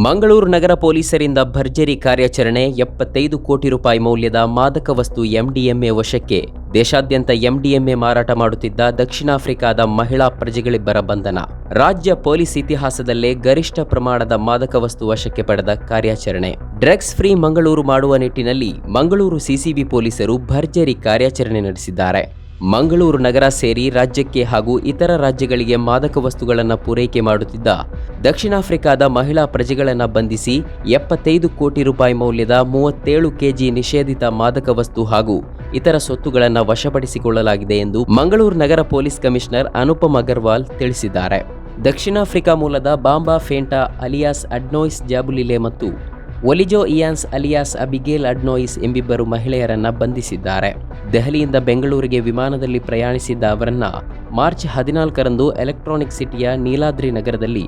ಮಂಗಳೂರು ನಗರ ಪೊಲೀಸರಿಂದ ಭರ್ಜರಿ ಕಾರ್ಯಾಚರಣೆ. 75 ಕೋಟಿ ರೂಪಾಯಿ ಮೌಲ್ಯದ ಮಾದಕ ವಸ್ತು ಎಂಡಿಎಂಎ ವಶಕ್ಕೆ. ದೇಶಾದ್ಯಂತ ಎಂಡಿಎಂಎ ಮಾರಾಟ ಮಾಡುತ್ತಿದ್ದ ದಕ್ಷಿಣ ಆಫ್ರಿಕಾದ ಮಹಿಳಾ ಪ್ರಜೆಗಳಿಬ್ಬರ ಬಂಧನ. ರಾಜ್ಯ ಪೊಲೀಸ್ ಇತಿಹಾಸದಲ್ಲೇ ಗರಿಷ್ಠ ಪ್ರಮಾಣದ ಮಾದಕ ವಸ್ತು ವಶಕ್ಕೆ ಪಡೆದ ಕಾರ್ಯಾಚರಣೆ. ಡ್ರಗ್ಸ್ ಫ್ರೀ ಮಂಗಳೂರು ಮಾಡುವ ನಿಟ್ಟಿನಲ್ಲಿ ಮಂಗಳೂರು ಸಿಸಿಬಿ ಪೊಲೀಸರು ಭರ್ಜರಿ ಕಾರ್ಯಾಚರಣೆ ನಡೆಸಿದ್ದಾರೆ. ಮಂಗಳೂರು ನಗರ ಸೇರಿ ರಾಜ್ಯಕ್ಕೆ ಹಾಗೂ ಇತರ ರಾಜ್ಯಗಳಿಗೆ ಮಾದಕ ವಸ್ತುಗಳನ್ನು ಪೂರೈಕೆ ಮಾಡುತ್ತಿದ್ದ ದಕ್ಷಿಣ ಆಫ್ರಿಕಾದ ಮಹಿಳಾ ಪ್ರಜೆಗಳನ್ನು ಬಂಧಿಸಿ 75 ಕೋಟಿ ರೂಪಾಯಿ ಮೌಲ್ಯದ 37 ಕೆಜಿ ನಿಷೇಧಿತ ಮಾದಕ ವಸ್ತು ಹಾಗೂ ಇತರ ಸೊತ್ತುಗಳನ್ನು ವಶಪಡಿಸಿಕೊಳ್ಳಲಾಗಿದೆ ಎಂದು ಮಂಗಳೂರು ನಗರ ಪೊಲೀಸ್ ಕಮಿಷನರ್ ಅನುಪಮ್ ಅಗರ್ವಾಲ್ ತಿಳಿಸಿದ್ದಾರೆ. ದಕ್ಷಿಣ ಆಫ್ರಿಕಾ ಮೂಲದ ಬಾಂಬಾ ಫೇಂಟಾ ಅಲಿಯಾಸ್ ಅಡ್ನೋಯಿಸ್ ಜಾಬುಲಿಲೆ ಮತ್ತು ಒಲಿಜೋ ಇಯಾನ್ಸ್ ಅಲಿಯಾಸ್ ಅಬಿಗೇಲ್ ಅಡ್ನೋಯಿಸ್ ಎಂಬಿಬ್ಬರು ಮಹಿಳೆಯರನ್ನ ಬಂಧಿಸಿದ್ದಾರೆ. ದೆಹಲಿಯಿಂದ ಬೆಂಗಳೂರಿಗೆ ವಿಮಾನದಲ್ಲಿ ಪ್ರಯಾಣಿಸಿದ್ದ ಅವರನ್ನ ಮಾರ್ಚ್ 14ರಂದು ಎಲೆಕ್ಟ್ರಾನಿಕ್ ಸಿಟಿಯ ನೀಲಾದ್ರಿ ನಗರದಲ್ಲಿ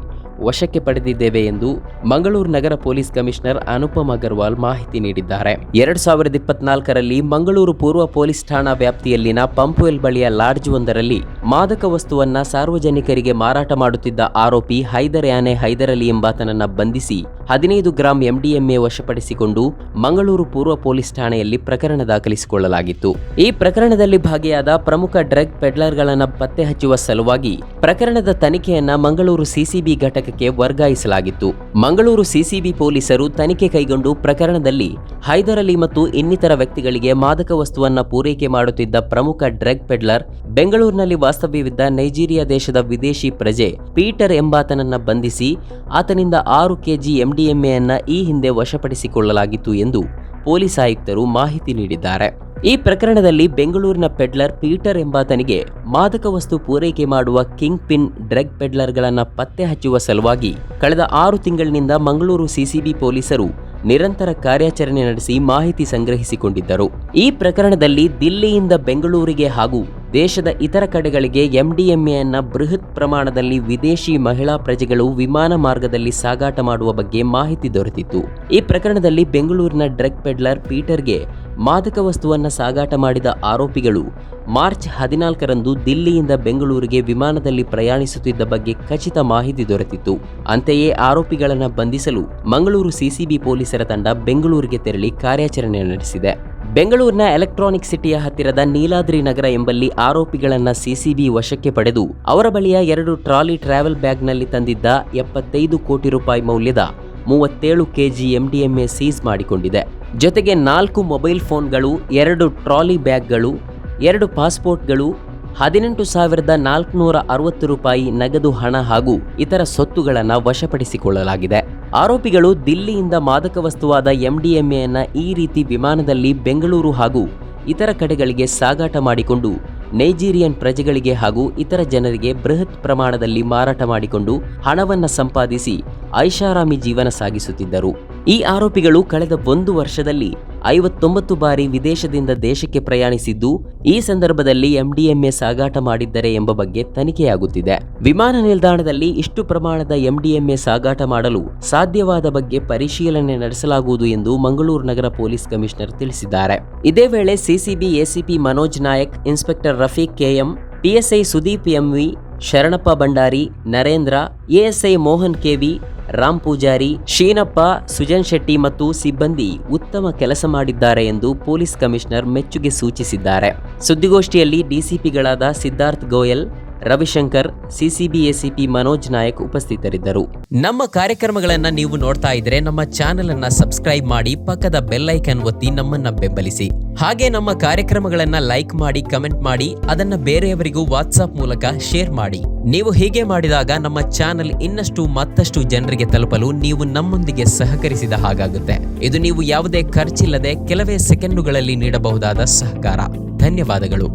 ವಶಕ್ಕೆ ಪಡೆದಿದ್ದೇವೆ ಎಂದು ಮಂಗಳೂರು ನಗರ ಪೊಲೀಸ್ ಕಮಿಷನರ್ ಅನುಪಮ್ ಅಗರ್ವಾಲ್ ಮಾಹಿತಿ ನೀಡಿದ್ದಾರೆ. 2024ರಲ್ಲಿ ಮಂಗಳೂರು ಪೂರ್ವ ಪೊಲೀಸ್ ಠಾಣಾ ವ್ಯಾಪ್ತಿಯಲ್ಲಿನ ಪಂಪ್ವೆಲ್ ಬಳಿಯ ಲಾಡ್ಜ್ ಒಂದರಲ್ಲಿ ಮಾದಕ ವಸ್ತುವನ್ನ ಸಾರ್ವಜನಿಕರಿಗೆ ಮಾರಾಟ ಮಾಡುತ್ತಿದ್ದ ಆರೋಪಿ ಹೈದರ್ ಯಾನೆ ಹೈದರ್ ಅಲಿ ಎಂಬಾತನನ್ನ ಬಂಧಿಸಿ 15 ಗ್ರಾಂ ಎಂಡಿಎಂಎ ವಶಪಡಿಸಿಕೊಂಡು ಮಂಗಳೂರು ಪೂರ್ವ ಪೊಲೀಸ್ ಠಾಣೆಯಲ್ಲಿ ಪ್ರಕರಣ ದಾಖಲಿಸಿಕೊಳ್ಳಲಾಗಿತ್ತು. ಈ ಪ್ರಕರಣದಲ್ಲಿ ಭಾಗಿಯಾದ ಪ್ರಮುಖ ಡ್ರಗ್ ಪೆಡ್ಲರ್ಗಳನ್ನು ಪತ್ತೆ ಹಚ್ಚುವ ಸಲುವಾಗಿ ಪ್ರಕರಣದ ತನಿಖೆಯನ್ನ ಮಂಗಳೂರು ಸಿಸಿಬಿ ಘಟಕಕ್ಕೆ ವರ್ಗಾಯಿಸಲಾಗಿತ್ತು. ಮಂಗಳೂರು ಸಿಸಿಬಿ ಪೊಲೀಸರು ತನಿಖೆ ಕೈಗೊಂಡು ಪ್ರಕರಣದಲ್ಲಿ ಹೈದರ್ ಅಲಿ ಮತ್ತು ಇನ್ನಿತರ ವ್ಯಕ್ತಿಗಳಿಗೆ ಮಾದಕ ವಸ್ತುವನ್ನ ಪೂರೈಕೆ ಮಾಡುತ್ತಿದ್ದ ಪ್ರಮುಖ ಡ್ರಗ್ ಪೆಡ್ಲರ್, ಬೆಂಗಳೂರಿನಲ್ಲಿ ವಾಸ್ತವ್ಯವಿದ್ದ ನೈಜೀರಿಯಾ ದೇಶದ ವಿದೇಶಿ ಪ್ರಜೆ ಪೀಟರ್ ಎಂಬಾತನನ್ನ ಬಂಧಿಸಿ ಆತನಿಂದ 6 ಕೆಜಿ ಎಂಡಿಎಂಎಯನ್ನ ಈ ಹಿಂದೆ ವಶಪಡಿಸಿಕೊಳ್ಳಲಾಗಿತ್ತು ಎಂದು ಪೊಲೀಸ್ ಆಯುಕ್ತರು ಮಾಹಿತಿ ನೀಡಿದ್ದಾರೆ. ಈ ಪ್ರಕರಣದಲ್ಲಿ ಬೆಂಗಳೂರಿನ ಪೆಡ್ಲರ್ ಪೀಟರ್ ಎಂಬಾತನಿಗೆ ಮಾದಕ ವಸ್ತು ಪೂರೈಕೆ ಮಾಡುವ ಕಿಂಗ್ ಪಿನ್ ಡ್ರಗ್ ಪೆಡ್ಲರ್ಗಳನ್ನು ಪತ್ತೆ ಹಚ್ಚುವ ಸಲುವಾಗಿ ಕಳೆದ 6 ತಿಂಗಳಿನಿಂದ ಮಂಗಳೂರು ಸಿಸಿಬಿ ಪೊಲೀಸರು ನಿರಂತರ ಕಾರ್ಯಾಚರಣೆ ನಡೆಸಿ ಮಾಹಿತಿ ಸಂಗ್ರಹಿಸಿಕೊಂಡಿದ್ದರು. ಈ ಪ್ರಕರಣದಲ್ಲಿ ದಿಲ್ಲಿಯಿಂದ ಬೆಂಗಳೂರಿಗೆ ಹಾಗೂ ದೇಶದ ಇತರ ಕಡೆಗಳಿಗೆ ಎಂಡಿಎಂಎಯನ್ನ ಬೃಹತ್ ಪ್ರಮಾಣದಲ್ಲಿ ವಿದೇಶಿ ಮಹಿಳಾ ಪ್ರಜೆಗಳು ವಿಮಾನ ಮಾರ್ಗದಲ್ಲಿ ಸಾಗಾಟ ಮಾಡುವ ಬಗ್ಗೆ ಮಾಹಿತಿ ದೊರೆತಿತ್ತು. ಈ ಪ್ರಕರಣದಲ್ಲಿ ಬೆಂಗಳೂರಿನ ಡ್ರಗ್ ಪೆಡ್ಲರ್ ಪೀಟರ್ಗೆ ಮಾದಕ ವಸ್ತುವನ್ನ ಸಾಗಾಟ ಮಾಡಿದ ಆರೋಪಿಗಳು ಮಾರ್ಚ್ 14ರಂದು ದಿಲ್ಲಿಯಿಂದ ಬೆಂಗಳೂರಿಗೆ ವಿಮಾನದಲ್ಲಿ ಪ್ರಯಾಣಿಸುತ್ತಿದ್ದ ಬಗ್ಗೆ ಖಚಿತ ಮಾಹಿತಿ ದೊರೆತಿತ್ತು. ಅಂತೆಯೇ ಆರೋಪಿಗಳನ್ನು ಬಂಧಿಸಲು ಮಂಗಳೂರು ಸಿಸಿಬಿ ಪೊಲೀಸರ ತಂಡ ಬೆಂಗಳೂರಿಗೆ ತೆರಳಿ ಕಾರ್ಯಾಚರಣೆ ನಡೆಸಿದೆ. ಬೆಂಗಳೂರಿನ ಎಲೆಕ್ಟ್ರಾನಿಕ್ ಸಿಟಿಯ ಹತ್ತಿರದ ನೀಲಾದ್ರಿ ನಗರ ಎಂಬಲ್ಲಿ ಆರೋಪಿಗಳನ್ನ ಸಿಸಿಬಿ ವಶಕ್ಕೆ ಪಡೆದು ಅವರ ಬಳಿಯ 2 ಟ್ರಾಲಿ ಟ್ರಾವೆಲ್ ಬ್ಯಾಗ್ನಲ್ಲಿ ತಂದಿದ್ದ 75 ಕೋಟಿ ರೂಪಾಯಿ ಮೌಲ್ಯದ 37 ಕೆಜಿ ಎಂಡಿಎಂಎ ಸೀಸ್ ಮಾಡಿಕೊಂಡಿದೆ. ಜೊತೆಗೆ 4 ಮೊಬೈಲ್ ಫೋನ್ಗಳು, 2 ಟ್ರಾಲಿ ಬ್ಯಾಗ್ಗಳು, 2 ಪಾಸ್ಪೋರ್ಟ್ಗಳು, 18,460 ರೂಪಾಯಿ ನಗದು ಹಣ ಹಾಗೂ ಇತರ ಸೊತ್ತುಗಳನ್ನು ವಶಪಡಿಸಿಕೊಳ್ಳಲಾಗಿದೆ. ಆರೋಪಿಗಳು ದಿಲ್ಲಿಯಿಂದ ಮಾದಕ ವಸ್ತುವಾದ ಎಂಡಿಎಂಎಯನ್ನ ಈ ರೀತಿ ವಿಮಾನದಲ್ಲಿ ಬೆಂಗಳೂರು ಹಾಗೂ ಇತರ ಕಡೆಗಳಿಗೆ ಸಾಗಾಟ ಮಾಡಿಕೊಂಡು ನೈಜೀರಿಯನ್ ಪ್ರಜೆಗಳಿಗೆ ಹಾಗೂ ಇತರ ಜನರಿಗೆ ಬೃಹತ್ ಪ್ರಮಾಣದಲ್ಲಿ ಮಾರಾಟ ಮಾಡಿಕೊಂಡು ಹಣವನ್ನು ಸಂಪಾದಿಸಿ ಐಷಾರಾಮಿ ಜೀವನ ಸಾಗಿಸುತ್ತಿದ್ದರು. ಈ ಆರೋಪಿಗಳು ಕಳೆದ 1 ವರ್ಷದಲ್ಲಿ 59 ಬಾರಿ ವಿದೇಶದಿಂದ ದೇಶಕ್ಕೆ ಪ್ರಯಾಣಿಸಿದ್ದು, ಈ ಸಂದರ್ಭದಲ್ಲಿ ಎಂಡಿಎಂಎ ಸಾಗಾಟ ಮಾಡಿದ್ದರೆ ಎಂಬ ಬಗ್ಗೆ ತನಿಖೆಯಾಗುತ್ತಿದೆ. ವಿಮಾನ ನಿಲ್ದಾಣದಲ್ಲಿ ಇಷ್ಟು ಪ್ರಮಾಣದ ಎಂಡಿಎಂಎ ಸಾಗಾಟ ಮಾಡಲು ಸಾಧ್ಯವಾದ ಬಗ್ಗೆ ಪರಿಶೀಲನೆ ನಡೆಸಲಾಗುವುದು ಎಂದು ಮಂಗಳೂರು ನಗರ ಪೊಲೀಸ್ ಕಮಿಷನರ್ ತಿಳಿಸಿದ್ದಾರೆ. ಇದೇ ವೇಳೆ CCB ACP Manoj Nayak, inspector Rafiq KM, PSI Sudeep MV, Sharanappa Bhandari, Narendra, ASI Mohan KV, Ram Poojari, Sheenappa, Sujan Shetty ಮತ್ತು ಸಿಬ್ಬಂದಿ ಉತ್ತಮ ಕೆಲಸ ಮಾಡಿದ್ದಾರೆ ಎಂದು ಪೊಲೀಸ್ ಕಮಿಷನರ್ ಮೆಚ್ಚುಗೆ ಸೂಚಿಸಿದ್ದಾರೆ. ಸುದ್ದಿಗೋಷ್ಠಿಯಲ್ಲಿ ಡಿಸಿಪಿಗಳಾದ ಸಿದ್ಧಾರ್ಥ್ ಗೋಯಲ್, ರವಿಶಂಕರ್, ಸಿಸಿಬಿ ಎಸಿಪಿ ಮನೋಜ್ ನಾಯಕ್ ಉಪಸ್ಥಿತರಿದ್ದರು. ನಮ್ಮ ಕಾರ್ಯಕ್ರಮಗಳನ್ನು ನೀವು ನೋಡ್ತಾ ಇದ್ರೆ ನಮ್ಮ ಚಾನೆಲ್ ಅನ್ನ ಸಬ್ಸ್ಕ್ರೈಬ್ ಮಾಡಿ, ಪಕ್ಕದ ಬೆಲ್ ಐಕಾನ್ ಒತ್ತಿ ನಮ್ಮನ್ನ ಬೆಂಬಲಿಸಿ. ಹಾಗೆ ನಮ್ಮ ಕಾರ್ಯಕ್ರಮಗಳನ್ನ ಲೈಕ್ ಮಾಡಿ, ಕಮೆಂಟ್ ಮಾಡಿ, ಅದನ್ನ ಬೇರೆಯವರಿಗೂ ವಾಟ್ಸ್ಆಪ್ ಮೂಲಕ ಶೇರ್ ಮಾಡಿ. ನೀವು ಹೀಗೆ ಮಾಡಿದಾಗ ನಮ್ಮ ಚಾನೆಲ್ ಮತ್ತಷ್ಟು ಜನರಿಗೆ ತಲುಪಲು ನೀವು ನಮ್ಮೊಂದಿಗೆ ಸಹಕರಿಸಿದ ಹಾಗಾಗುತ್ತೆ. ಇದು ನೀವು ಯಾವುದೇ ಖರ್ಚಿಲ್ಲದೆ ಕೆಲವೇ ಸೆಕೆಂಡುಗಳಲ್ಲಿ ನೀಡಬಹುದಾದ ಸಹಕಾರ. ಧನ್ಯವಾದಗಳು.